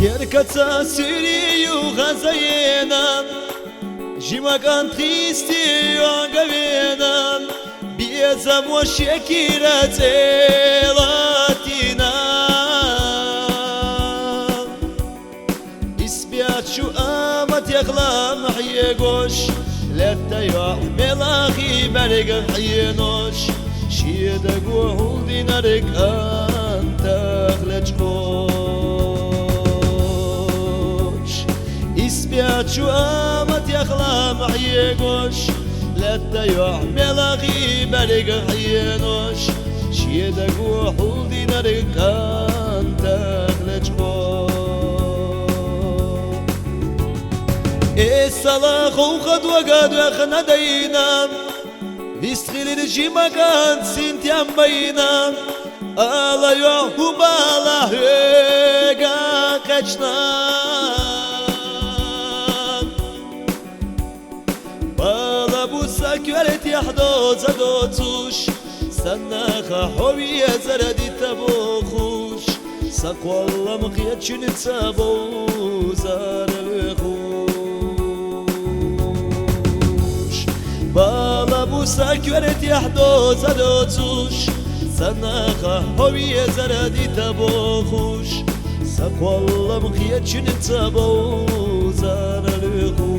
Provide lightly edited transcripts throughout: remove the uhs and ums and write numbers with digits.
Tiercața Siriu Hazayenan Jimagan tristi Angavenan Bieza moshekira Zelatina Isbiachu amat yaklam Hyegosh Letta yu'melahi Bergan Hyenosh Shida guhul dinarik Antaq lechkosh Isbiachu amat yaklam Hyegosh Letta yu'melahi Bergan Hyenosh Shida guhul dinarik Antaq lechkosh Esala khoukhad wagad wakhna daynam Vistkhilil jimagan sintiam baynam Ala yuhubala hega kachnam Bala busa kvalet yahdo zadotush Sannaha hoviya zaradi tabokhush Sakwalla mqiyachin tabo zaralkhush Bala busa kvalet yahdo zadotush Sannaha hoviya zaradi tabokhush Sakwalla mqiyachin tabo zaralkhush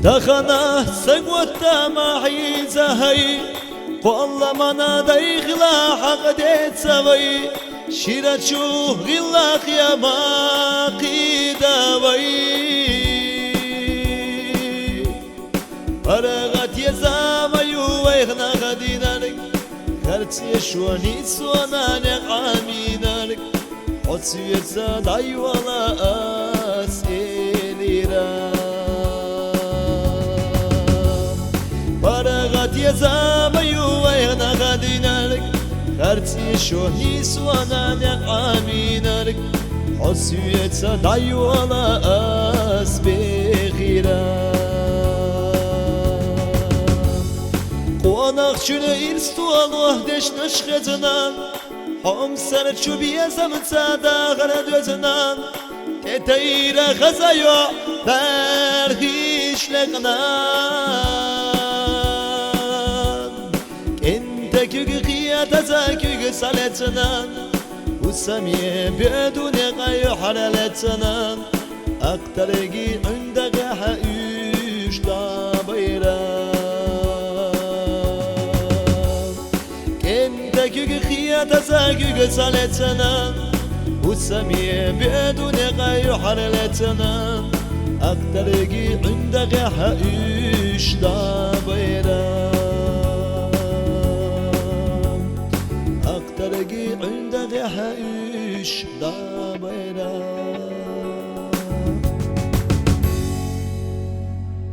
Dakhana sagwata mahi zahay Qalla mana daykhla haqdet savay Shirachu ghilla khiyama qidaway Paragat yazamayu waykhna khadinarik Karts yeshwani suananek aminarik Otsu yetsaday wala aselira Paragat yazamayu waykhna khadinarik Karts yeshwani suananek aminarik Otsu yetsaday wala asbekhira Qonak chune ilstual wahdesh nashkheznan Hom sar chubiya zamtsa daghra döznan Tetayra khazayo barhish laqnan Enta kügü khiyata zakügü saletnan Usamiye bedune qayu halaletnan Aktaregi undaga ha'üş tabayran Kügü khiyata zakügü saletnan Usamiye bedune qayu halaletnan Aktaregi undaga ha'üş tabayran Aktaregi undaga ha'üş tabayran